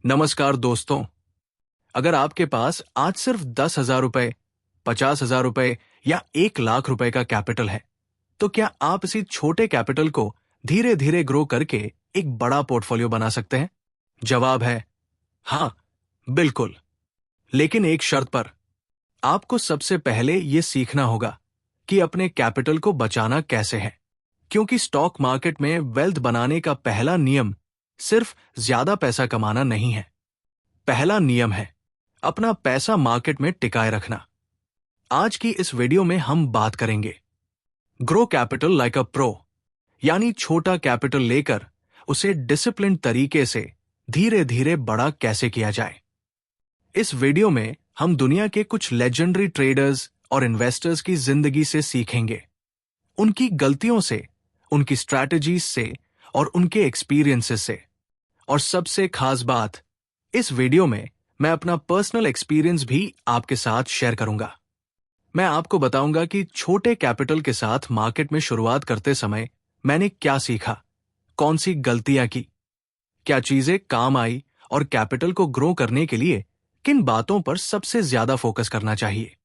नमस्कार दोस्तों। अगर आपके पास आज सिर्फ 10,000 रुपए, 50,000 रुपए या 1 लाख रुपए का कैपिटल है, तो क्या आप इसी छोटे कैपिटल को धीरे धीरे ग्रो करके एक बड़ा पोर्टफोलियो बना सकते हैं? जवाब है हाँ, बिल्कुल। लेकिन एक शर्त पर। आपको सबसे पहले ये सीखना होगा कि अपने कैपिटल को बचाना कैसे है, क्योंकि स्टॉक मार्केट में वेल्थ बनाने का पहला नियम सिर्फ ज्यादा पैसा कमाना नहीं है। पहला नियम है अपना पैसा मार्केट में टिकाए रखना। आज की इस वीडियो में हम बात करेंगे grow capital like a pro, यानी छोटा कैपिटल लेकर उसे डिसिप्लिन तरीके से धीरे धीरे बड़ा कैसे किया जाए। इस वीडियो में हम दुनिया के कुछ लेजेंडरी ट्रेडर्स और इन्वेस्टर्स की जिंदगी से सीखेंगे, उनकी गलतियों से, उनकी स्ट्रैटेजीज से और उनके एक्सपीरियंसेस से। और सबसे खास बात, इस वीडियो में मैं अपना पर्सनल एक्सपीरियंस भी आपके साथ शेयर करूंगा। मैं आपको बताऊंगा कि छोटे कैपिटल के साथ मार्केट में शुरुआत करते समय मैंने क्या सीखा, कौन सी गलतियां की, क्या चीजें काम आई और कैपिटल को ग्रो करने के लिए किन बातों पर सबसे ज्यादा फोकस करना चाहिए।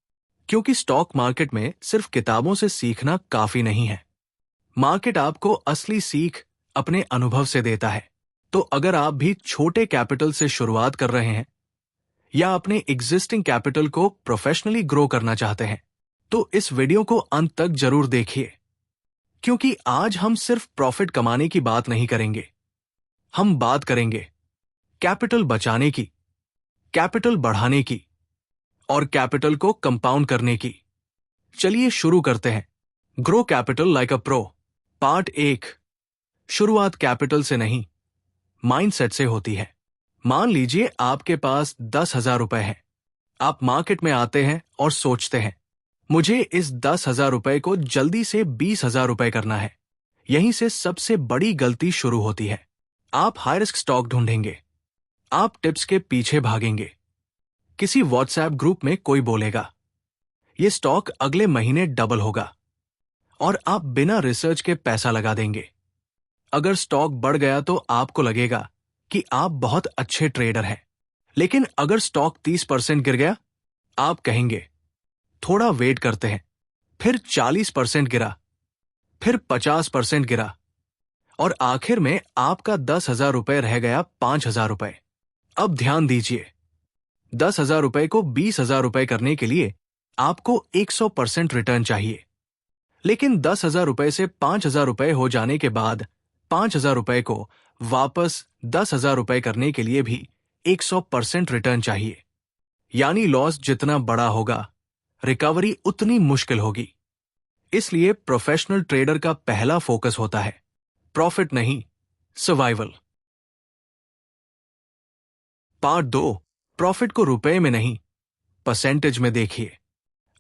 क्योंकि स्टॉक मार्केट में सिर्फ किताबों से सीखना काफी नहीं है। मार्केट आपको असली सीख अपने अनुभव से देता है। तो अगर आप भी छोटे कैपिटल से शुरुआत कर रहे हैं या अपने एग्जिस्टिंग कैपिटल को प्रोफेशनली ग्रो करना चाहते हैं, तो इस वीडियो को अंत तक जरूर देखिए, क्योंकि आज हम सिर्फ प्रॉफिट कमाने की बात नहीं करेंगे। हम बात करेंगे कैपिटल बचाने की, कैपिटल बढ़ाने की और कैपिटल को कंपाउंड करने की। चलिए शुरू करते हैं। Grow capital like a pro, part 1। शुरुआत कैपिटल से नहीं, माइंडसेट से होती है। मान लीजिए आपके पास 10,000 रुपए हैं। आप मार्केट में आते हैं और सोचते हैं, मुझे इस 10,000 रुपए को जल्दी से 20,000 रुपए करना है। यहीं से सबसे बड़ी गलती शुरू होती है। आप हाई रिस्क स्टॉक ढूंढेंगे, आप टिप्स के पीछे भागेंगे। किसी व्हाट्सएप ग्रुप में कोई बोलेगा, ये स्टॉक अगले महीने डबल होगा, और आप बिना रिसर्च के पैसा लगा देंगे। अगर स्टॉक बढ़ गया तो आपको लगेगा कि आप बहुत अच्छे ट्रेडर हैं। लेकिन अगर स्टॉक 30% गिर गया, आप कहेंगे थोड़ा वेट करते हैं। फिर 40% गिरा, फिर 50% गिरा, और आखिर में आपका 10,000 रुपए रह गया 5,000 रुपए। अब ध्यान दीजिए, 10,000 रुपए को 20,000 रुपए करने के लिए आपको 100% रिटर्न चाहिए। लेकिन 10,000 रुपए से 5,000 रुपए हो जाने के बाद 5,000 रुपए को वापस 10,000 रुपए करने के लिए भी 100% रिटर्न चाहिए। यानी लॉस जितना बड़ा होगा, रिकवरी उतनी मुश्किल होगी। इसलिए प्रोफेशनल ट्रेडर का पहला फोकस होता है प्रॉफिट नहीं, सर्वाइवल। पार्ट 2। प्रॉफिट को रुपए में नहीं, परसेंटेज में देखिए।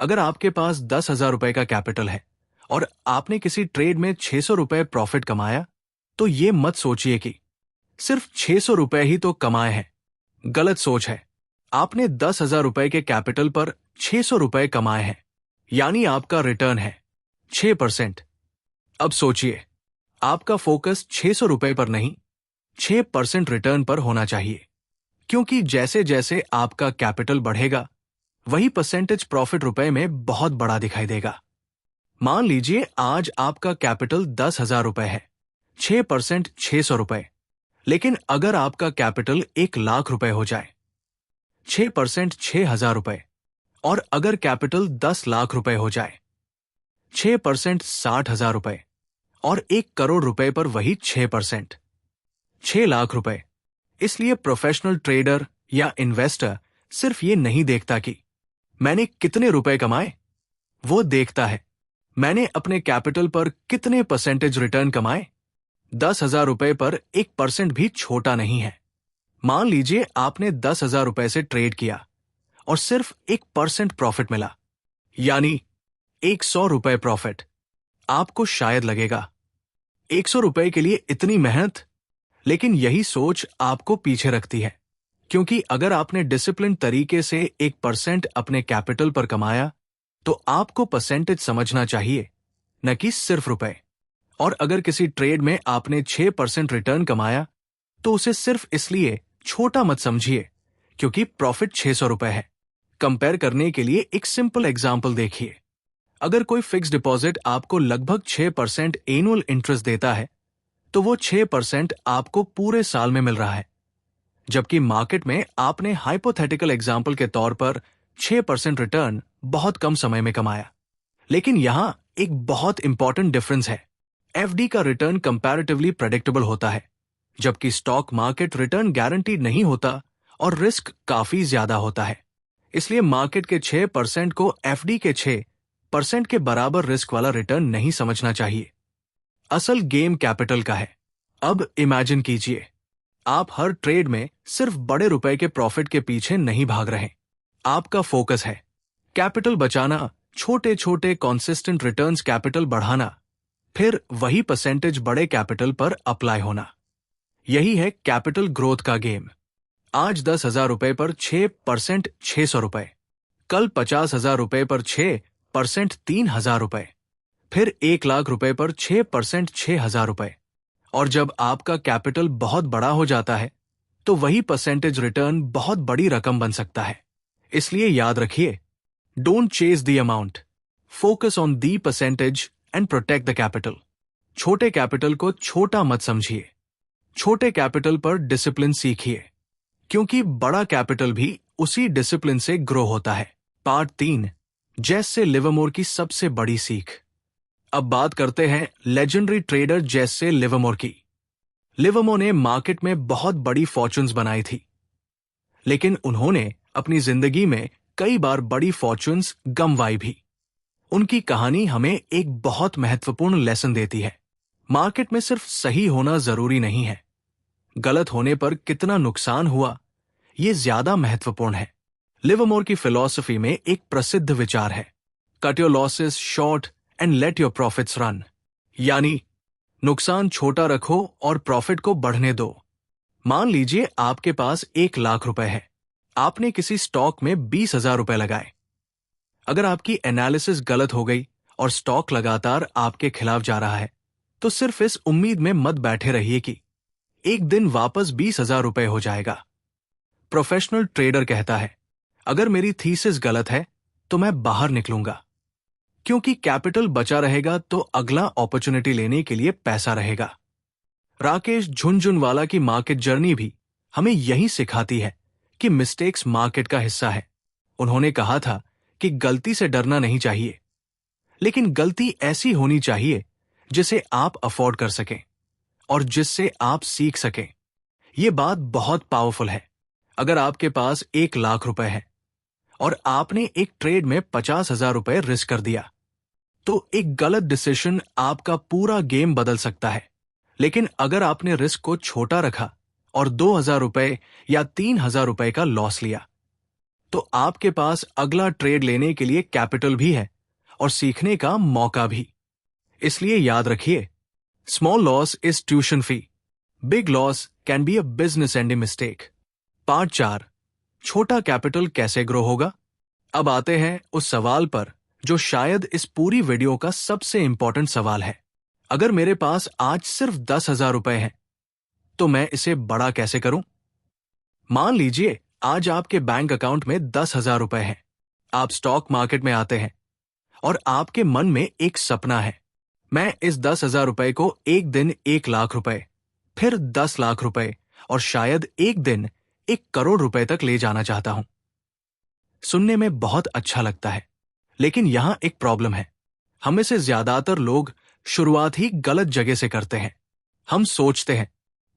अगर आपके पास 10,000 रुपए का कैपिटल है और आपने किसी ट्रेड में 600 रुपए प्रॉफिट कमाया, तो ये मत सोचिए कि सिर्फ 600 रुपए ही तो कमाए हैं। गलत सोच है। आपने 10,000 रुपए के कैपिटल पर 600 रुपए कमाए हैं, यानी आपका रिटर्न है 6%। अब सोचिए, आपका फोकस 600 रुपए पर नहीं, 6% रिटर्न पर होना चाहिए। क्योंकि जैसे जैसे आपका कैपिटल बढ़ेगा, वही परसेंटेज प्रॉफिट रुपए में बहुत बड़ा दिखाई देगा। मान लीजिए आज आपका कैपिटल 10,000 रुपए है, 6% 600 रुपए। लेकिन अगर आपका कैपिटल 1 लाख रुपए हो जाए, 6% 6,000 रुपए, और अगर कैपिटल 10 लाख रुपए हो जाए, 6% 60,000 रुपए, और 1 करोड़ रुपए पर वही 6%, 6 लाख रुपए। इसलिए प्रोफेशनल ट्रेडर या इन्वेस्टर सिर्फ ये नहीं देखता कि मैंने कितने रुपए कमाए, वो देखता है मैंने अपने कैपिटल पर कितने परसेंटेज रिटर्न कमाए। 10,000 रुपए पर 1% भी छोटा नहीं है। मान लीजिए आपने 10,000 रुपए से ट्रेड किया और सिर्फ 1% प्रॉफिट मिला, यानी 100 रुपए प्रॉफिट। आपको शायद लगेगा 100 रुपए के लिए इतनी मेहनत, लेकिन यही सोच आपको पीछे रखती है। क्योंकि अगर आपने डिसिप्लिन तरीके से 1% अपने कैपिटल पर कमाया, तो आपको परसेंटेज समझना चाहिए, न कि सिर्फ रुपए। और अगर किसी ट्रेड में आपने 6% रिटर्न कमाया, तो उसे सिर्फ इसलिए छोटा मत समझिए, क्योंकि प्रॉफिट 600 रुपए है। कंपेयर करने के लिए एक सिंपल एग्जाम्पल देखिए। अगर कोई फिक्स डिपॉजिट आपको लगभग 6% एनुअल इंटरेस्ट देता है, तो वो 6% आपको पूरे साल में मिल रहा है। जबकि मार्केट में आपने हाइपोथेटिकल एग्जाम्पल के तौर पर 6% रिटर्न बहुत कम समय में कमाया। लेकिन यहां एक बहुत इंपॉर्टेंट डिफरेंस है। एफडी का रिटर्न कंपैरेटिवली प्रेडिक्टेबल होता है, जबकि स्टॉक मार्केट रिटर्न गारंटीड नहीं होता और रिस्क काफी ज्यादा होता है। इसलिए मार्केट के 6% को एफडी के 6% के बराबर रिस्क वाला रिटर्न नहीं समझना चाहिए। असल गेम कैपिटल का है। अब इमेजिन कीजिए, आप हर ट्रेड में सिर्फ बड़े रुपए के प्रॉफिट के पीछे नहीं भाग रहे। आपका फोकस है कैपिटल बचाना, छोटे छोटे कॉन्सिस्टेंट रिटर्न्स कैपिटल बढ़ाना, फिर वही परसेंटेज बड़े कैपिटल पर अप्लाई होना। यही है कैपिटल ग्रोथ का गेम। आज 10,000 रुपए पर 6% 600 रुपए, कल 50,000 रुपए पर 6% 3,000 रुपए, फिर 1,00,000 रुपए पर 6% 6,000 रुपए। और जब आपका कैपिटल बहुत बड़ा हो जाता है, तो वही परसेंटेज रिटर्न बहुत बड़ी रकम बन सकता है। इसलिए याद रखिए, don't chase the amount, focus on the percentage and protect the capital. छोटे कैपिटल को छोटा मत समझिए, छोटे कैपिटल पर डिसिप्लिन सीखिए, क्योंकि बड़ा कैपिटल भी उसी डिसिप्लिन से ग्रो होता है। पार्ट 3, जैसे लिवरमोर की सबसे बड़ी सीख। अब बात करते हैं लेजेंडरी ट्रेडर जैसे लिवरमोर की। लिवरमोर ने मार्केट में बहुत बड़ी फॉर्चून्स बनाई थी, लेकिन उन्होंने अपनी जिंदगी में कई बार बड़ी फॉर्चून्स गंवाई भी। उनकी कहानी हमें एक बहुत महत्वपूर्ण लेसन देती है। मार्केट में सिर्फ सही होना जरूरी नहीं है, गलत होने पर कितना नुकसान हुआ ये ज्यादा महत्वपूर्ण है। लिवरमोर की फिलॉसफी में एक प्रसिद्ध विचार है, cut your losses short and let your profits run. यानी नुकसान छोटा रखो और प्रॉफिट को बढ़ने दो। मान लीजिए आपके पास 1,00,000 रुपए है। आपने किसी स्टॉक में 20,000 रुपए लगाए। अगर आपकी एनालिसिस गलत हो गई और स्टॉक लगातार आपके खिलाफ जा रहा है, तो सिर्फ इस उम्मीद में मत बैठे रहिए कि एक दिन वापस 20,000 रुपए हो जाएगा। प्रोफेशनल ट्रेडर कहता है, अगर मेरी थीसिस गलत है तो मैं बाहर निकलूंगा, क्योंकि कैपिटल बचा रहेगा तो अगला अपॉर्चुनिटी लेने के लिए पैसा रहेगा। राकेश झुनझुनवाला की मार्केट जर्नी भी हमें यही सिखाती है कि मिस्टेक्स मार्केट का हिस्सा है। उन्होंने कहा था कि गलती से डरना नहीं चाहिए, लेकिन गलती ऐसी होनी चाहिए जिसे आप अफोर्ड कर सकें और जिससे आप सीख सकें। यह बात बहुत पावरफुल है। अगर आपके पास 1,00,000 रुपए है और आपने एक ट्रेड में 50,000 रुपए रिस्क कर दिया, तो एक गलत डिसीजन आपका पूरा गेम बदल सकता है। लेकिन अगर आपने रिस्क को छोटा रखा और 2,000 रुपए या 3,000 रुपए का लॉस लिया, तो आपके पास अगला ट्रेड लेने के लिए कैपिटल भी है और सीखने का मौका भी। इसलिए याद रखिए, small loss is tuition fee, big loss can be a business ending mistake. Part 4, छोटा कैपिटल कैसे ग्रो होगा। अब आते हैं उस सवाल पर जो शायद इस पूरी वीडियो का सबसे इंपॉर्टेंट सवाल है। अगर मेरे पास आज सिर्फ 10,000 रुपए हैं, तो मैं इसे बड़ा कैसे करूं? मान लीजिए आज आपके बैंक अकाउंट में 10,000 रुपए हैं। आप स्टॉक मार्केट में आते हैं और आपके मन में एक सपना है, मैं इस 10,000 रुपए को एक दिन 1,00,000 रुपए, फिर 10,00,000 रुपए और शायद एक दिन 1 करोड़ रुपए तक ले जाना चाहता हूं। सुनने में बहुत अच्छा लगता है, लेकिन यहां एक प्रॉब्लम है। हम में से ज्यादातर लोग शुरुआत ही गलत जगह से करते हैं। हम सोचते हैं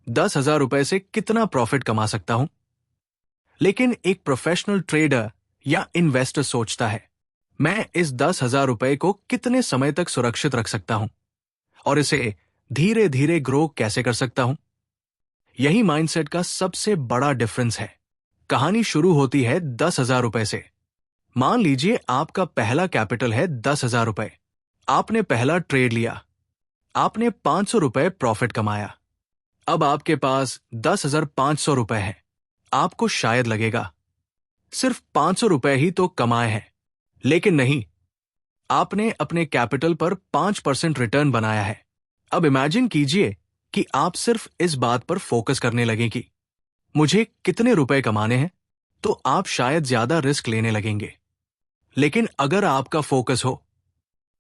10,000 रुपए से कितना प्रॉफिट कमा सकता हूं, लेकिन एक प्रोफेशनल ट्रेडर या इन्वेस्टर सोचता है, मैं इस 10,000 रुपए को कितने समय तक सुरक्षित रख सकता हूं और इसे धीरे धीरे ग्रो कैसे कर सकता हूं। यही माइंडसेट का सबसे बड़ा डिफरेंस है। कहानी शुरू होती है 10,000 रुपए से। मान लीजिए आपका पहला कैपिटल है 10,000 रुपए। आपने पहला ट्रेड लिया, आपने 500 रुपए प्रॉफिट कमाया। अब आपके पास 10,500 रुपए है। आपको शायद लगेगा सिर्फ 500 रुपए ही तो कमाए हैं, लेकिन नहीं, आपने अपने कैपिटल पर 5% रिटर्न बनाया है। अब इमेजिन कीजिए कि आप सिर्फ इस बात पर फोकस करने लगे कि मुझे कितने रुपए कमाने हैं, तो आप शायद ज्यादा रिस्क लेने लगेंगे। लेकिन अगर आपका फोकस हो,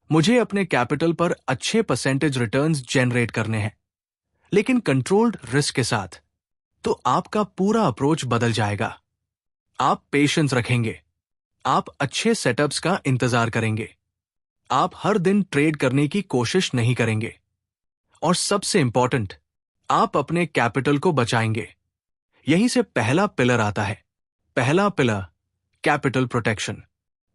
मुझे अपने कैपिटल पर अच्छे परसेंटेज रिटर्न्स जनरेट करने हैं, लेकिन कंट्रोल्ड रिस्क के साथ, तो आपका पूरा अप्रोच बदल जाएगा। आप पेशेंस रखेंगे, आप अच्छे सेटअप्स का इंतजार करेंगे, आप हर दिन ट्रेड करने की कोशिश नहीं करेंगे, और सबसे इंपॉर्टेंट, आप अपने कैपिटल को बचाएंगे। यहीं से पहला पिलर आता है। पहला पिलर, कैपिटल प्रोटेक्शन।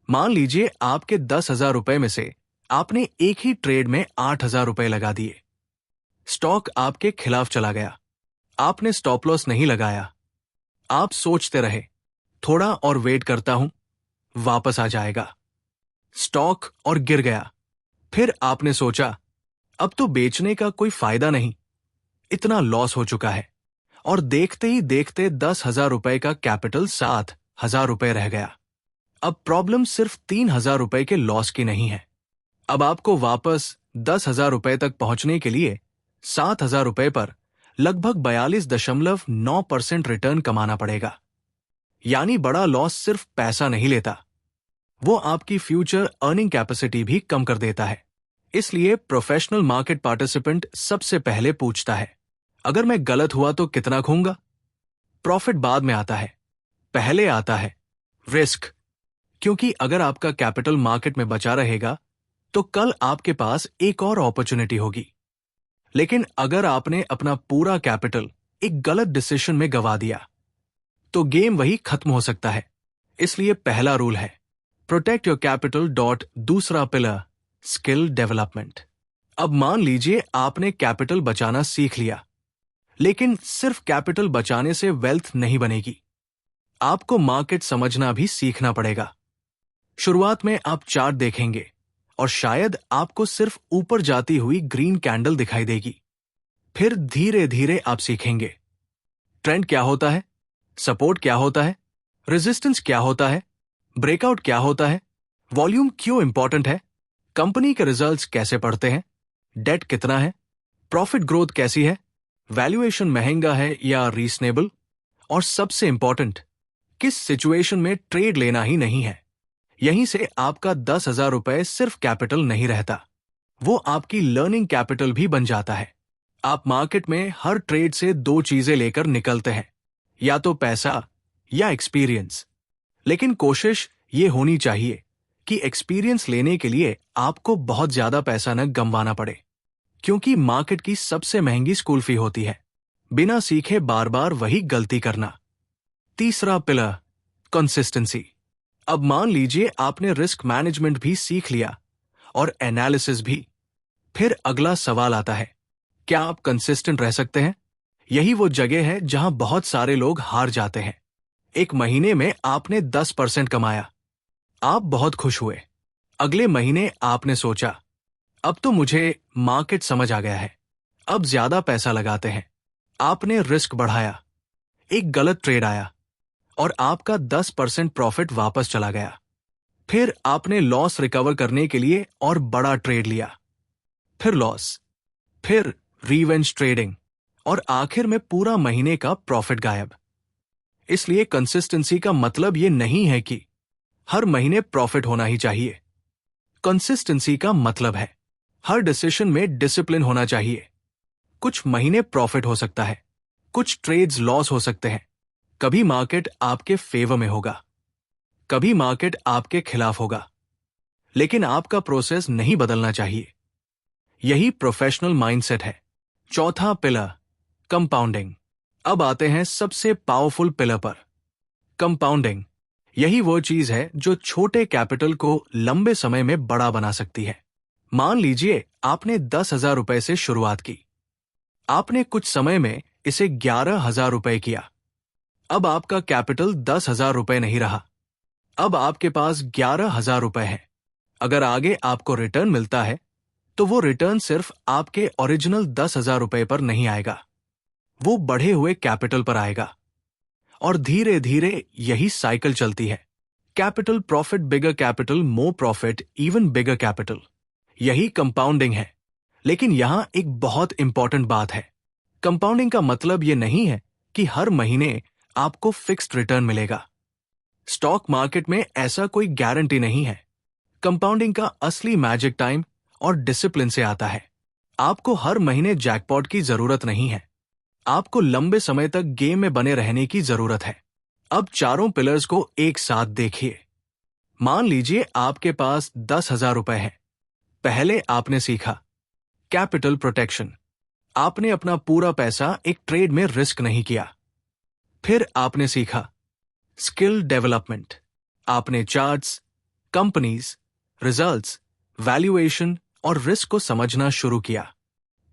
मान लीजिए आपके 10,000 रुपए में से आपने एक ही ट्रेड में 8,000 रुपए लगा दिए। स्टॉक आपके खिलाफ चला गया, आपने स्टॉप लॉस नहीं लगाया, आप सोचते रहे, थोड़ा और वेट करता हूं, वापस आ जाएगा। स्टॉक और गिर गया। फिर आपने सोचा, अब तो बेचने का कोई फायदा नहीं, इतना लॉस हो चुका है, और देखते ही देखते 10,000 रुपए का कैपिटल 7,000 रुपए रह गया। अब प्रॉब्लम सिर्फ 3,000 रुपए के लॉस की नहीं है। अब आपको वापस 10,000 रुपए तक पहुंचने के लिए 7,000 रुपए पर लगभग 42.9% रिटर्न कमाना पड़ेगा। यानी बड़ा लॉस सिर्फ पैसा नहीं लेता, वो आपकी फ्यूचर अर्निंग कैपेसिटी भी कम कर देता है। इसलिए प्रोफेशनल मार्केट पार्टिसिपेंट सबसे पहले पूछता है, अगर मैं गलत हुआ तो कितना खोऊंगा? प्रॉफिट बाद में आता है, पहले आता है रिस्क। क्योंकि अगर आपका कैपिटल मार्केट में बचा रहेगा, तो कल आपके पास एक और अपॉर्चुनिटी होगी। लेकिन अगर आपने अपना पूरा कैपिटल एक गलत डिसीजन में गंवा दिया, तो गेम वही खत्म हो सकता है। इसलिए पहला रूल है, प्रोटेक्ट योर कैपिटल। दूसरा पिलर, स्किल डेवलपमेंट। अब मान लीजिए आपने कैपिटल बचाना सीख लिया, लेकिन सिर्फ कैपिटल बचाने से वेल्थ नहीं बनेगी। आपको मार्केट समझना भी सीखना पड़ेगा। शुरुआत में आप चार्ट देखेंगे और शायद आपको सिर्फ ऊपर जाती हुई ग्रीन कैंडल दिखाई देगी। फिर धीरे धीरे आप सीखेंगे, ट्रेंड क्या होता है, सपोर्ट क्या होता है, रेजिस्टेंस क्या होता है, ब्रेकआउट क्या होता है, वॉल्यूम क्यों इंपॉर्टेंट है, कंपनी के रिजल्ट्स कैसे पढ़ते हैं, डेट कितना है, प्रॉफिट ग्रोथ कैसी है, वैल्यूएशन महंगा है या रीजनेबल, और सबसे इंपॉर्टेंट, किस सिचुएशन में ट्रेड लेना ही नहीं है। यहीं से आपका 10,000 रुपए सिर्फ कैपिटल नहीं रहता, वो आपकी लर्निंग कैपिटल भी बन जाता है। आप मार्केट में हर ट्रेड से 2 चीजें लेकर निकलते हैं, या तो पैसा या एक्सपीरियंस। लेकिन कोशिश ये होनी चाहिए कि एक्सपीरियंस लेने के लिए आपको बहुत ज्यादा पैसा न गंवाना पड़े, क्योंकि मार्केट की सबसे महंगी स्कूल फी होती है बिना सीखे बार बार वही गलती करना। तीसरा पिलर, कंसिस्टेंसी। अब मान लीजिए आपने रिस्क मैनेजमेंट भी सीख लिया और एनालिसिस भी। फिर अगला सवाल आता है, क्या आप कंसिस्टेंट रह सकते हैं? यही वो जगह है जहां बहुत सारे लोग हार जाते हैं। एक महीने में आपने 10% कमाया, आप बहुत खुश हुए। अगले महीने आपने सोचा, अब तो मुझे मार्केट समझ आ गया है, अब ज्यादा पैसा लगाते हैं। आपने रिस्क बढ़ाया, एक गलत ट्रेड आया और आपका 10% प्रॉफिट वापस चला गया। फिर आपने लॉस रिकवर करने के लिए और बड़ा ट्रेड लिया, फिर लॉस, फिर रिवेंज ट्रेडिंग, और आखिर में पूरा महीने का प्रॉफिट गायब। इसलिए कंसिस्टेंसी का मतलब यह नहीं है कि हर महीने प्रॉफिट होना ही चाहिए। कंसिस्टेंसी का मतलब है हर डिसीजन में डिसिप्लिन होना चाहिए। कुछ महीने प्रॉफिट हो सकता है, कुछ ट्रेड्स लॉस हो सकते हैं, कभी मार्केट आपके फेवर में होगा, कभी मार्केट आपके खिलाफ होगा, लेकिन आपका प्रोसेस नहीं बदलना चाहिए। यही प्रोफेशनल माइंडसेट है। चौथा पिलर, कंपाउंडिंग। अब आते हैं सबसे पावरफुल पिलर पर, कंपाउंडिंग। यही वो चीज है जो छोटे कैपिटल को लंबे समय में बड़ा बना सकती है। मान लीजिए आपने 10,000 रुपए से शुरुआत की, आपने कुछ समय में इसे 11,000 रुपए किया। अब आपका कैपिटल 10,000 रुपए नहीं रहा, अब आपके पास 11,000 रुपए है। अगर आगे आपको रिटर्न मिलता है, तो वो रिटर्न सिर्फ आपके ओरिजिनल 10,000 रुपए पर नहीं आएगा, वो बढ़े हुए कैपिटल पर आएगा। और धीरे धीरे यही साइकिल चलती है, capital profit bigger capital more profit even bigger capital. यही कंपाउंडिंग है। लेकिन यहां एक बहुत इंपॉर्टेंट बात है, कंपाउंडिंग का मतलब यह नहीं है कि हर महीने आपको फिक्स्ड रिटर्न मिलेगा। स्टॉक मार्केट में ऐसा कोई गारंटी नहीं है। कंपाउंडिंग का असली मैजिक टाइम और डिसिप्लिन से आता है। आपको हर महीने जैकपॉट की जरूरत नहीं है, आपको लंबे समय तक गेम में बने रहने की जरूरत है। अब चारों पिलर्स को एक साथ देखिए। मान लीजिए आपके पास 10,000 रुपए हैं। पहले आपने सीखा कैपिटल प्रोटेक्शन। आपने अपना पूरा पैसा एक ट्रेड में रिस्क नहीं किया। फिर आपने सीखा स्किल डेवलपमेंट। आपने चार्ट्स, कंपनीज, रिजल्ट्स, वैल्यूएशन और रिस्क को समझना शुरू किया।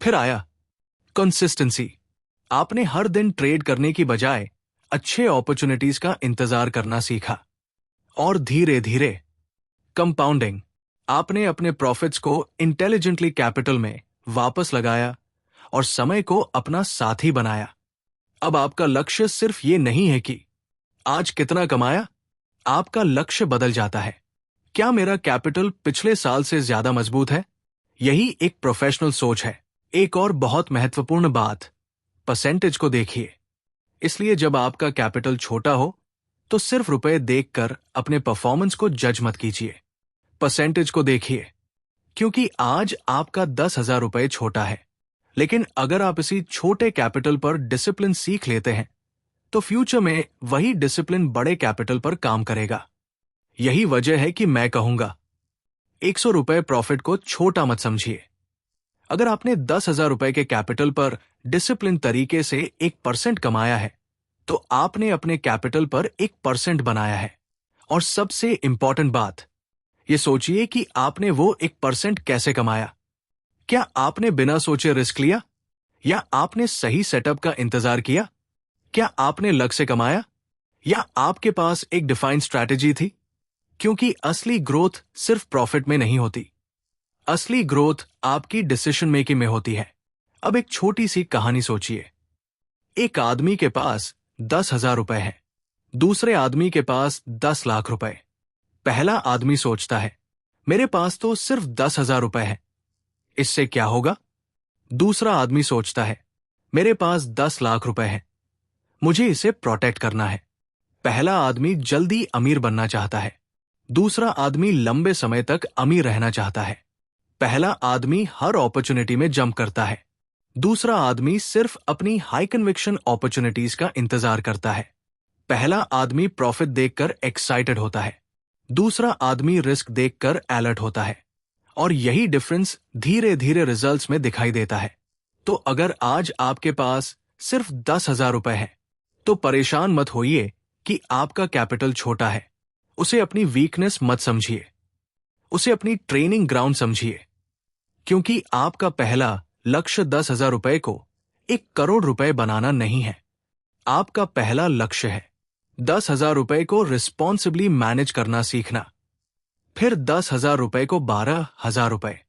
फिर आया कंसिस्टेंसी। आपने हर दिन ट्रेड करने की बजाय अच्छे अपॉर्चुनिटीज का इंतजार करना सीखा। और धीरे धीरे कंपाउंडिंग। आपने अपने प्रॉफिट्स को इंटेलिजेंटली कैपिटल में वापस लगाया और समय को अपना साथी बनाया। अब आपका लक्ष्य सिर्फ ये नहीं है कि आज कितना कमाया, आपका लक्ष्य बदल जाता है। क्या मेरा कैपिटल पिछले साल से ज्यादा मजबूत है? यही एक प्रोफेशनल सोच है। एक और बहुत महत्वपूर्ण बात, परसेंटेज को देखिए। इसलिए जब आपका कैपिटल छोटा हो तो सिर्फ रुपए देखकर अपने परफॉर्मेंस को जज मत कीजिए, परसेंटेज को देखिए। क्योंकि आज आपका 10,000 रुपए छोटा है, लेकिन अगर आप इसी छोटे कैपिटल पर डिसिप्लिन सीख लेते हैं तो फ्यूचर में वही डिसिप्लिन बड़े कैपिटल पर काम करेगा। यही वजह है कि मैं कहूंगा 100 रुपए प्रॉफिट को छोटा मत समझिए। अगर आपने 10,000 रुपए के कैपिटल पर डिसिप्लिन तरीके से 1% कमाया है तो आपने अपने कैपिटल पर 1% बनाया है। और सबसे इंपॉर्टेंट बात, ये सोचिए कि आपने वो 1% कैसे कमाया। क्या आपने बिना सोचे रिस्क लिया, या आपने सही सेटअप का इंतजार किया? क्या आपने लक से कमाया, या आपके पास एक डिफाइंड स्ट्रैटेजी थी? क्योंकि असली ग्रोथ सिर्फ प्रॉफिट में नहीं होती, असली ग्रोथ आपकी डिसीजन मेकिंग में होती है। अब एक छोटी सी कहानी सोचिए। एक आदमी के पास 10,000 रुपए है, दूसरे आदमी के पास 10 लाख रुपए। पहला आदमी सोचता है मेरे पास तो सिर्फ 10,000 रुपए है, इससे क्या होगा? दूसरा आदमी सोचता है मेरे पास 10 लाख रुपए है, मुझे इसे प्रोटेक्ट करना है। पहला आदमी जल्दी अमीर बनना चाहता है, दूसरा आदमी लंबे समय तक अमीर रहना चाहता है। पहला आदमी हर अपॉर्चुनिटी में जंप करता है, दूसरा आदमी सिर्फ अपनी हाई कन्विक्शन अपॉर्चुनिटीज का इंतजार करता है। पहला आदमी प्रॉफिट देखकर एक्साइटेड होता है, दूसरा आदमी रिस्क देखकर अलर्ट होता है। और यही डिफरेंस धीरे धीरे रिजल्ट्स में दिखाई देता है। तो अगर आज आपके पास सिर्फ 10,000 रुपए है तो परेशान मत होइए कि आपका कैपिटल छोटा है। उसे अपनी वीकनेस मत समझिए, उसे अपनी ट्रेनिंग ग्राउंड समझिए। क्योंकि आपका पहला लक्ष्य 10,000 रुपए को 1 करोड़ रुपए बनाना नहीं है। आपका पहला लक्ष्य है 10,000 रुपए को रिस्पॉन्सिबली मैनेज करना सीखना। फिर 10,000 रुपए को 12,000 रुपए,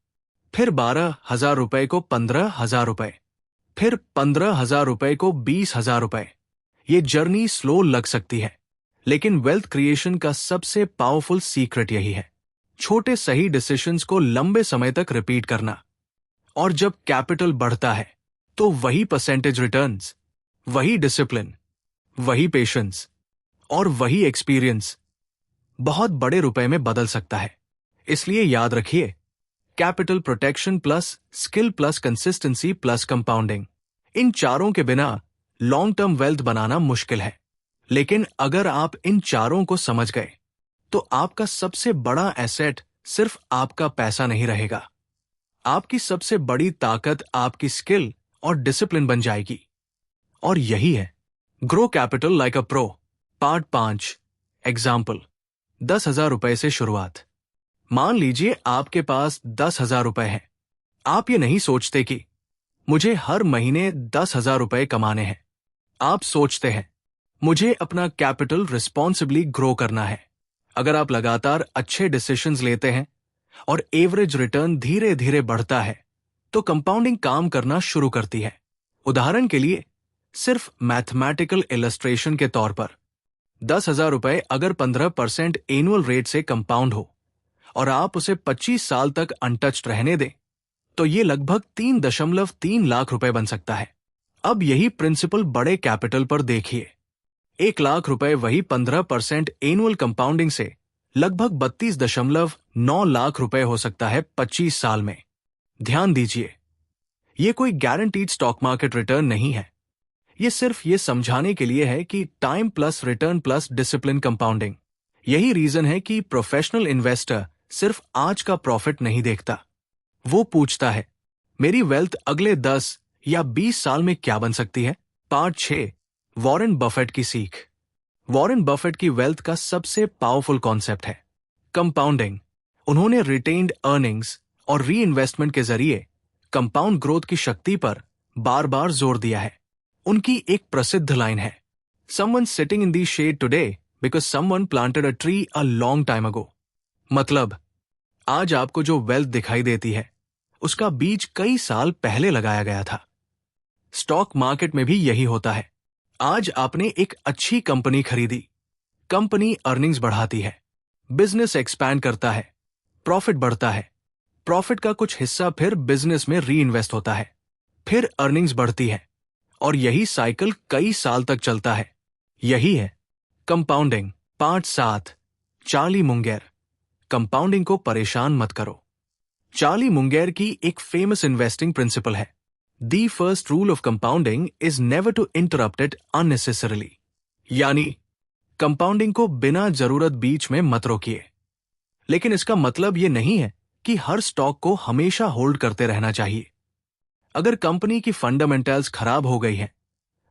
फिर 12,000 रुपए को 15,000 रुपए, फिर 15,000 रुपए को 20,000 रुपए। ये जर्नी स्लो लग सकती है, लेकिन वेल्थ क्रिएशन का सबसे पावरफुल सीक्रेट यही है, छोटे सही डिसीजंस को लंबे समय तक रिपीट करना। और जब कैपिटल बढ़ता है तो वही परसेंटेज रिटर्न्स, वही डिसिप्लिन, वही पेशेंस और वही एक्सपीरियंस बहुत बड़े रुपए में बदल सकता है। इसलिए याद रखिए, capital protection plus skill plus consistency plus compounding, इन चारों के बिना लॉन्ग टर्म वेल्थ बनाना मुश्किल है। लेकिन अगर आप इन चारों को समझ गए तो आपका सबसे बड़ा एसेट सिर्फ आपका पैसा नहीं रहेगा, आपकी सबसे बड़ी ताकत आपकी स्किल और डिसिप्लिन बन जाएगी। और यही है grow capital like a pro part 5। Example, 10,000 रुपए से शुरुआत। मान लीजिए आपके पास 10,000 रुपए हैं। आप ये नहीं सोचते कि मुझे हर महीने 10,000 रुपए कमाने हैं। आप सोचते हैं मुझे अपना कैपिटल रिस्पॉन्सिबली ग्रो करना है। अगर आप लगातार अच्छे डिसीजंस लेते हैं और एवरेज रिटर्न धीरे धीरे बढ़ता है तो कंपाउंडिंग काम करना शुरू करती है। उदाहरण के लिए, सिर्फ मैथमेटिकल इलस्ट्रेशन के तौर पर 10,000 रुपए अगर 15% एनुअल रेट से कंपाउंड हो और आप उसे 25 साल तक अनटच्ड रहने दें तो ये लगभग 3.3 लाख रुपए बन सकता है। अब यही प्रिंसिपल बड़े कैपिटल पर देखिए। 1 लाख रुपए वही 15% एनुअल कंपाउंडिंग से लगभग 32.9 लाख रुपए हो सकता है 25 साल में। ध्यान दीजिए, ये कोई गारंटीड स्टॉक मार्केट रिटर्न नहीं है। ये सिर्फ ये समझाने के लिए है कि time plus return plus discipline compounding. यही रीजन है कि प्रोफेशनल इन्वेस्टर सिर्फ आज का प्रॉफिट नहीं देखता। वो पूछता है, मेरी वेल्थ अगले 10 या 20 साल में क्या बन सकती है। पार्ट 6, वॉरेन बफेट की सीख। वॉरेन बफेट की वेल्थ का सबसे पावरफुल कॉन्सेप्ट है कंपाउंडिंग। उन्होंने रिटेन्ड अर्निंग्स और री इन्वेस्टमेंट के जरिए कंपाउंड ग्रोथ की शक्ति पर बार बार जोर दिया है। उनकी एक प्रसिद्ध लाइन है, someone sitting in the shade today because someone planted a tree a long time ago. मतलब, आज आपको जो वेल्थ दिखाई देती है उसका बीज कई साल पहले लगाया गया था। स्टॉक मार्केट में भी यही होता है। आज आपने एक अच्छी कंपनी खरीदी, कंपनी अर्निंग्स बढ़ाती है, बिजनेस एक्सपैंड करता है, प्रॉफिट बढ़ता है, प्रॉफिट का कुछ हिस्सा फिर बिजनेस में री इन्वेस्ट होता है, फिर अर्निंग्स बढ़ती है, और यही साइकिल कई साल तक चलता है। यही है compounding. Part 7, Charlie Munger. Compounding को परेशान मत करो। चार्ली मुंगेर की एक फेमस इन्वेस्टिंग प्रिंसिपल है, the first rule of compounding is never to interrupt it unnecessarily. यानी कंपाउंडिंग को बिना जरूरत बीच में मत रोकिए। लेकिन इसका मतलब यह नहीं है कि हर स्टॉक को हमेशा होल्ड करते रहना चाहिए। अगर कंपनी की फंडामेंटल्स खराब हो गई है,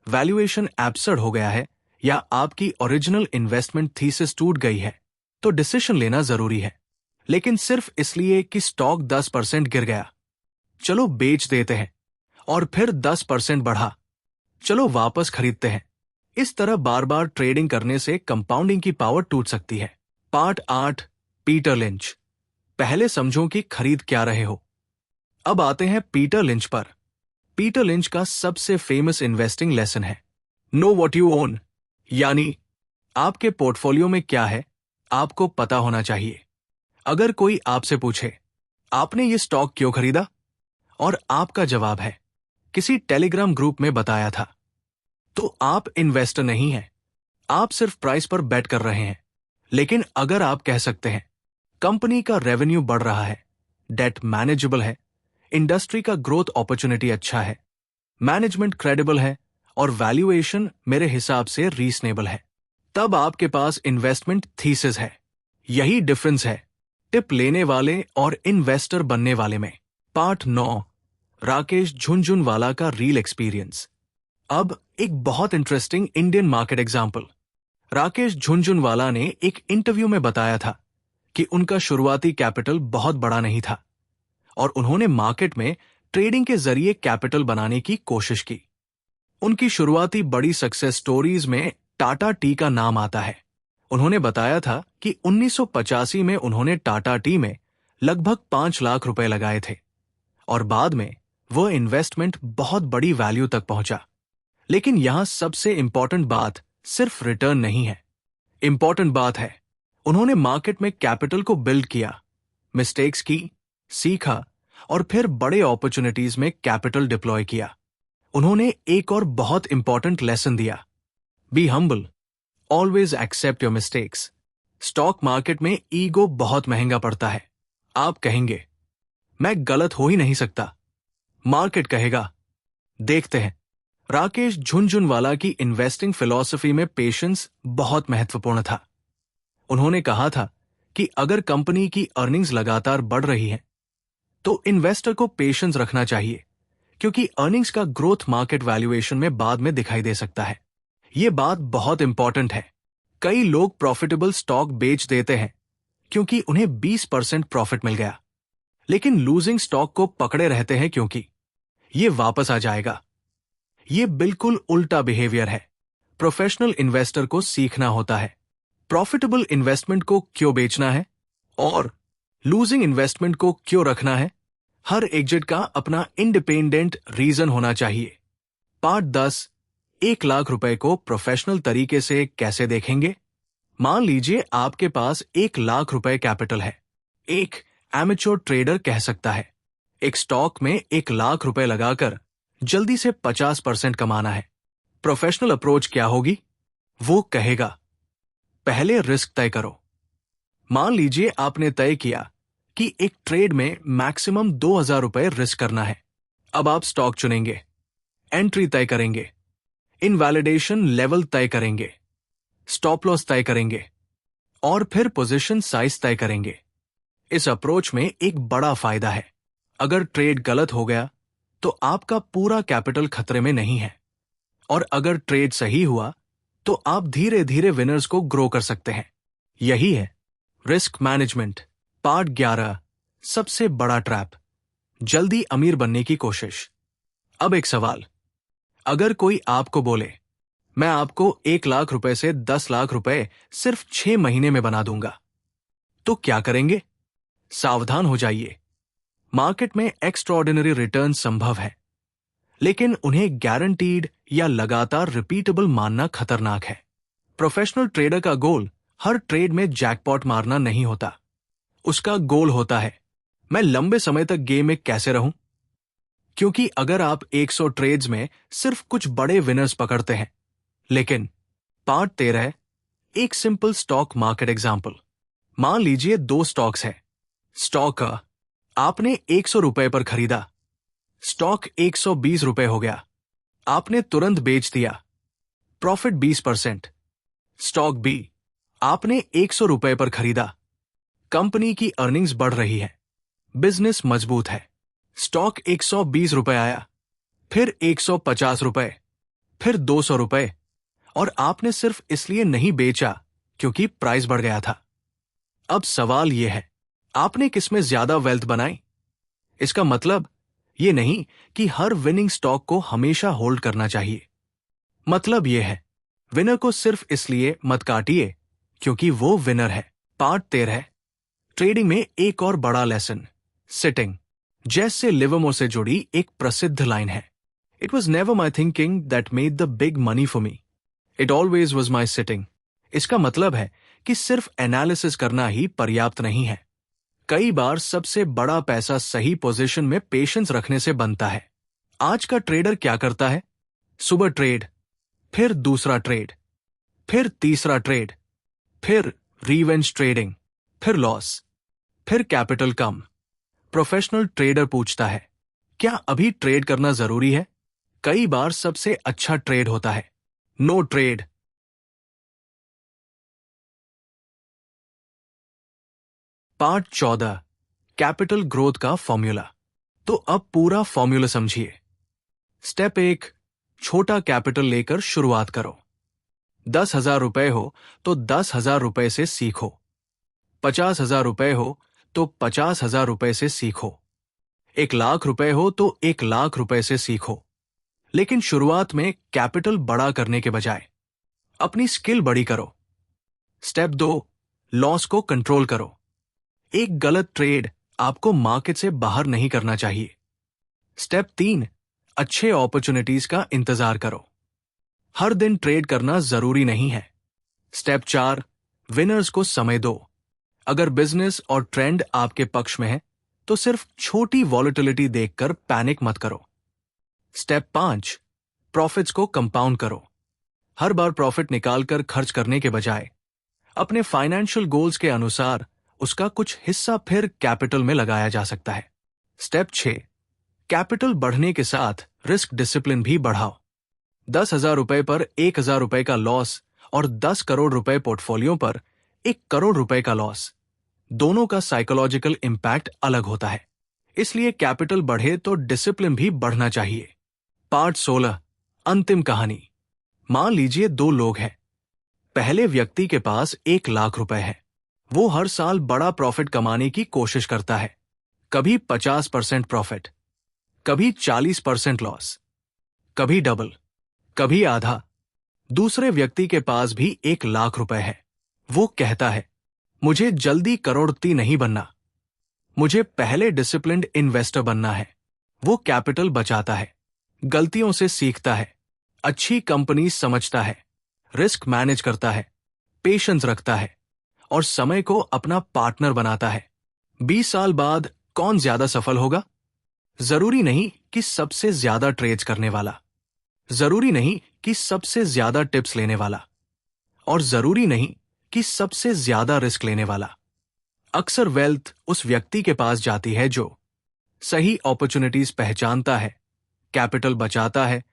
वैल्यूएशन एब्सर्ड हो गया है, या आपकी ओरिजिनल इन्वेस्टमेंट थीसिस टूट गई है, तो डिसीजन लेना जरूरी है। लेकिन सिर्फ इसलिए कि स्टॉक 10% गिर गया, चलो बेच देते हैं, और फिर 10% बढ़ा, चलो वापस खरीदते हैं। इस तरह बार बार ट्रेडिंग करने से कंपाउंडिंग की पावर टूट सकती है। Part 8, Peter lynch. पहले समझो कि खरीद क्या रहे हो। अब आते हैं पीटर लिंच पर। पीटर लिंच का सबसे फेमस इन्वेस्टिंग लेसन है नो व्हाट यू ओन। यानी आपके पोर्टफोलियो में क्या है, आपको पता होना चाहिए। अगर कोई आपसे पूछे, आपने ये स्टॉक क्यों खरीदा, और आपका जवाब है, किसी टेलीग्राम ग्रुप में बताया था, तो आप इन्वेस्टर नहीं हैं, आप सिर्फ प्राइस पर बेट कर रहे हैं। लेकिन अगर आप कह सकते हैं, कंपनी का रेवेन्यू बढ़ रहा है, डेट मैनेजेबल है, इंडस्ट्री का ग्रोथ अपॉर्चुनिटी अच्छा है, मैनेजमेंट क्रेडिबल है, और वैल्यूएशन मेरे हिसाब से रीजनेबल है, तब आपके पास इन्वेस्टमेंट थीसिस है। यही डिफरेंस है टिप लेने वाले और इन्वेस्टर बनने वाले में। पार्ट 9, राकेश झुनझुनवाला का रील एक्सपीरियंस। अब एक बहुत interesting Indian market example. Rakesh Jhunjhunwala ने एक इंटरव्यू में बताया था कि उनका शुरुआती कैपिटल बहुत बड़ा नहीं था, और उन्होंने मार्केट में ट्रेडिंग के जरिए कैपिटल बनाने की कोशिश की। उनकी शुरुआती बड़ी सक्सेस स्टोरीज में टाटा टी का नाम आता है। उन्होंने बताया था कि 1985 में उन्होंने टाटा टी में लगभग 5 लाख रुपए लगाए थे, और बाद में वह इन्वेस्टमेंट बहुत बड़ी वैल्यू तक पहुंचा। लेकिन यहां सबसे इंपॉर्टेंट बात सिर्फ रिटर्न नहीं है। इंपॉर्टेंट बात है, उन्होंने मार्केट में कैपिटल को बिल्ड किया, मिस्टेक्स की, सीखा, और फिर बड़े अपॉर्चुनिटीज में कैपिटल डिप्लॉय किया। उन्होंने एक और बहुत इंपॉर्टेंट लेसन दिया, be humble, always accept your mistakes. Stock market में ईगो बहुत महंगा पड़ता है। आप कहेंगे, मैं गलत हो ही नहीं सकता। मार्केट कहेगा, देखते हैं। राकेश झुनझुनवाला की इन्वेस्टिंग फिलॉसफी में पेशेंस बहुत महत्वपूर्ण था। उन्होंने कहा था कि अगर कंपनी की अर्निंग्स लगातार बढ़ रही है, तो इन्वेस्टर को पेशेंस रखना चाहिए, क्योंकि अर्निंग्स का ग्रोथ मार्केट वैल्यूएशन में बाद में दिखाई दे सकता है। यह बात बहुत इंपॉर्टेंट है। कई लोग प्रॉफिटेबल स्टॉक बेच देते हैं क्योंकि उन्हें 20% प्रॉफिट मिल गया, लेकिन लूजिंग स्टॉक को पकड़े रहते हैं क्योंकि यह वापस आ जाएगा। यह बिल्कुल उल्टा बिहेवियर है। प्रोफेशनल इन्वेस्टर को सीखना होता है प्रॉफिटेबल इन्वेस्टमेंट को क्यों बेचना है और लूजिंग इन्वेस्टमेंट को क्यों रखना है। हर एग्जिट का अपना इंडिपेंडेंट रीजन होना चाहिए। पार्ट 10, 1 लाख रुपए को प्रोफेशनल तरीके से कैसे देखेंगे। मान लीजिए आपके पास 1 लाख रुपए कैपिटल है। एक एमेच्योर ट्रेडर कह सकता है, एक स्टॉक में 1 लाख रुपए लगाकर जल्दी से 50% कमाना है। प्रोफेशनल अप्रोच क्या होगी? वो कहेगा, पहले रिस्क तय करो। मान लीजिए आपने तय किया कि एक ट्रेड में मैक्सिमम 2,000 रुपए रिस्क करना है। अब आप स्टॉक चुनेंगे, एंट्री तय करेंगे, इनवैलिडेशन लेवल तय करेंगे, स्टॉप लॉस तय करेंगे और फिर पोजीशन साइज तय करेंगे। इस अप्रोच में एक बड़ा फायदा है। अगर ट्रेड गलत हो गया तो आपका पूरा कैपिटल खतरे में नहीं है, और अगर ट्रेड सही हुआ तो आप धीरे धीरे विनर्स को ग्रो कर सकते हैं। यही है रिस्क मैनेजमेंट। पार्ट 11, सबसे बड़ा ट्रैप, जल्दी अमीर बनने की कोशिश। अब एक सवाल, अगर कोई आपको बोले मैं आपको 1,00,000 रुपए से 10,00,000 रुपए सिर्फ 6 महीने में बना दूंगा, तो क्या करेंगे? सावधान हो जाइए। मार्केट में एक्स्ट्राऑर्डिनरी रिटर्न संभव है, लेकिन उन्हें गारंटीड या लगातार रिपीटेबल मानना खतरनाक है। प्रोफेशनल ट्रेडर का गोल हर ट्रेड में जैकपॉट मारना नहीं होता। उसका गोल होता है, मैं लंबे समय तक गेम में कैसे रहूं? क्योंकि अगर आप 100 ट्रेड्स में सिर्फ कुछ बड़े विनर्स पकड़ते हैं, लेकिन पार्ट 13, एक सिंपल स्टॉक मार्केट एग्जाम्पल। मान लीजिए 2 स्टॉक्स हैं। स्टॉक आपने 100 रुपए पर खरीदा, स्टॉक 120 रुपए हो गया, आपने तुरंत बेच दिया, प्रॉफिट 20%। स्टॉक बी, आपने 100 रुपए पर खरीदा, कंपनी की अर्निंग्स बढ़ रही है, बिजनेस मजबूत है, स्टॉक 120 रुपए आया, फिर 150 रुपए, फिर 200 रुपए, और आपने सिर्फ इसलिए नहीं बेचा क्योंकि प्राइस बढ़ गया था। अब सवाल यह है, आपने किसमें ज्यादा वेल्थ बनाई? इसका मतलब यह नहीं कि हर विनिंग स्टॉक को हमेशा होल्ड करना चाहिए। मतलब यह है, विनर को सिर्फ इसलिए मत काटिए क्योंकि वो विनर है। पार्ट 13, ट्रेडिंग में एक और बड़ा लेसन, सिटिंग। जैसे लिवरमोर से जुड़ी एक प्रसिद्ध लाइन है, it was never my thinking that made the big money for me, it always was my sitting. इसका मतलब है कि सिर्फ एनालिसिस करना ही पर्याप्त नहीं है। कई बार सबसे बड़ा पैसा सही पोजीशन में पेशेंस रखने से बनता है। आज का ट्रेडर क्या करता है? सुबह ट्रेड, फिर दूसरा ट्रेड, फिर तीसरा ट्रेड, फिर रिवेंज ट्रेडिंग, फिर लॉस, फिर कैपिटल कम। प्रोफेशनल ट्रेडर पूछता है, क्या अभी ट्रेड करना जरूरी है? कई बार सबसे अच्छा ट्रेड होता है no trade. Part 14, capital growth का फॉर्मूला। तो अब पूरा फॉर्मूला समझिए। स्टेप 1, छोटा कैपिटल लेकर शुरुआत करो। 10,000 रुपए हो तो 10,000 रुपए से सीखो। 50,000 रुपए हो तो 50,000 रुपए से सीखो। 1,00,000 रुपए हो तो 1,00,000 रुपए से सीखो। लेकिन शुरुआत में कैपिटल बड़ा करने के बजाय अपनी स्किल बड़ी करो। स्टेप 2, लॉस को कंट्रोल करो। एक गलत ट्रेड आपको मार्केट से बाहर नहीं करना चाहिए। स्टेप 3, अच्छे अपॉर्चुनिटीज का इंतजार करो। हर दिन ट्रेड करना जरूरी नहीं है। स्टेप 4, विनर्स को समय दो। अगर बिजनेस और ट्रेंड आपके पक्ष में है तो सिर्फ छोटी वॉलेटिलिटी देखकर पैनिक मत करो। स्टेप 5, प्रॉफिट्स को कंपाउंड करो। हर बार प्रॉफिट निकालकर खर्च करने के बजाय अपने फाइनेंशियल गोल्स के अनुसार उसका कुछ हिस्सा फिर कैपिटल में लगाया जा सकता है। स्टेप 6, कैपिटल बढ़ने के साथ रिस्क डिसिप्लिन भी बढ़ाओ। 10,000 रुपए पर 1,000 रुपए का लॉस और 10 करोड़ रुपए पोर्टफोलियो पर 1 करोड़ रुपए का लॉस, दोनों का साइकोलॉजिकल इंपैक्ट अलग होता है। इसलिए कैपिटल बढ़े तो डिसिप्लिन भी बढ़ना चाहिए। पार्ट 16, अंतिम कहानी। मान लीजिए 2 लोग हैं। पहले व्यक्ति के पास 1,00,000 रुपए है। वो हर साल बड़ा प्रॉफिट कमाने की कोशिश करता है। कभी 50% प्रॉफिट, कभी 40% लॉस, कभी डबल, कभी आधा। दूसरे व्यक्ति के पास भी 1,00,000 रुपए है। वो कहता है, मुझे जल्दी करोड़पति नहीं बनना, मुझे पहले डिसिप्लिन्ड इन्वेस्टर बनना है। वो कैपिटल बचाता है, गलतियों से सीखता है, अच्छी कंपनी समझता है, रिस्क मैनेज करता है, पेशेंस रखता है और समय को अपना पार्टनर बनाता है। 20 साल बाद कौन ज्यादा सफल होगा? जरूरी नहीं कि सबसे ज्यादा ट्रेड्स करने वाला, जरूरी नहीं कि सबसे ज्यादा टिप्स लेने वाला, और जरूरी नहीं कि सबसे ज्यादा रिस्क लेने वाला। अक्सर वेल्थ उस व्यक्ति के पास जाती है जो सही अपॉर्चुनिटीज पहचानता है, कैपिटल बचाता है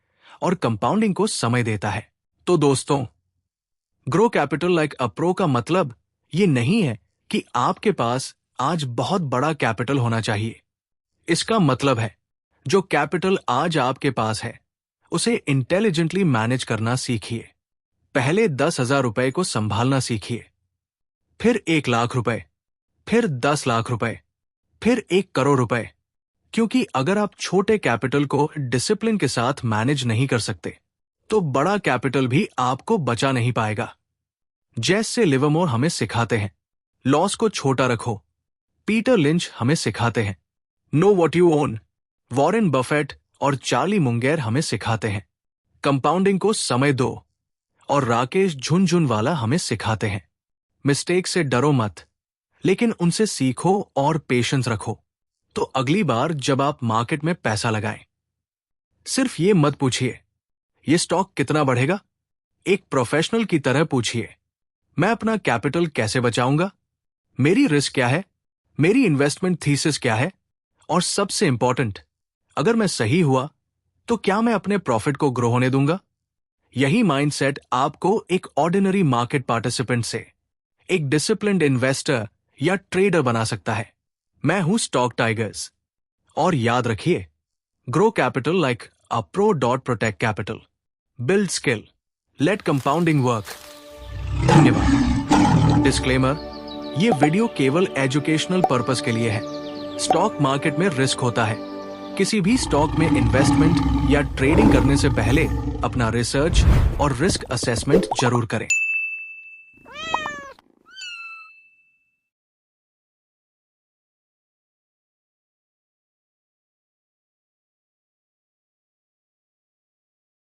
और कंपाउंडिंग को समय देता है। तो दोस्तों, grow capital like a pro का मतलब ये नहीं है कि आपके पास आज बहुत बड़ा कैपिटल होना चाहिए। इसका मतलब है जो कैपिटल आज आपके पास है उसे इंटेलिजेंटली मैनेज करना सीखिए। पहले 10,000 रुपए को संभालना सीखिए, फिर 1,00,000 रुपए, फिर 10 लाख रुपए, फिर 1 करोड़ रुपए। क्योंकि अगर आप छोटे कैपिटल को डिसिप्लिन के साथ मैनेज नहीं कर सकते तो बड़ा कैपिटल भी आपको बचा नहीं पाएगा। जैसे लिवरमोर हमें सिखाते हैं, लॉस को छोटा रखो। पीटर लिंच हमें सिखाते हैं, know what you own. Warren Buffett और चार्ली मुंगेर हमें सिखाते हैं, कंपाउंडिंग को समय दो। और राकेश झुनझुनवाला हमें सिखाते हैं, मिस्टेक से डरो मत, लेकिन उनसे सीखो और पेशेंस रखो। तो अगली बार जब आप मार्केट में पैसा लगाएं, सिर्फ ये मत पूछिए ये स्टॉक कितना बढ़ेगा। एक प्रोफेशनल की तरह पूछिए, मैं अपना कैपिटल कैसे बचाऊंगा, मेरी रिस्क क्या है, मेरी इन्वेस्टमेंट थीसिस क्या है, और सबसे इंपॉर्टेंट, अगर मैं सही हुआ तो क्या मैं अपने प्रॉफिट को ग्रो होने दूंगा। यही माइंडसेट आपको एक ऑर्डिनरी मार्केट पार्टिसिपेंट से एक डिसिप्लिन्ड इन्वेस्टर या ट्रेडर बना सकता है। मैं हूं स्टॉक टाइगर्स, और याद रखिए, grow capital like a pro dot protect capital, build skill, let compounding work. धन्यवाद। डिस्क्लेमर, ये वीडियो केवल एजुकेशनल पर्पस के लिए है। स्टॉक मार्केट में रिस्क होता है। किसी भी स्टॉक में इन्वेस्टमेंट या ट्रेडिंग करने से पहले अपना रिसर्च और रिस्क असेसमेंट जरूर करें।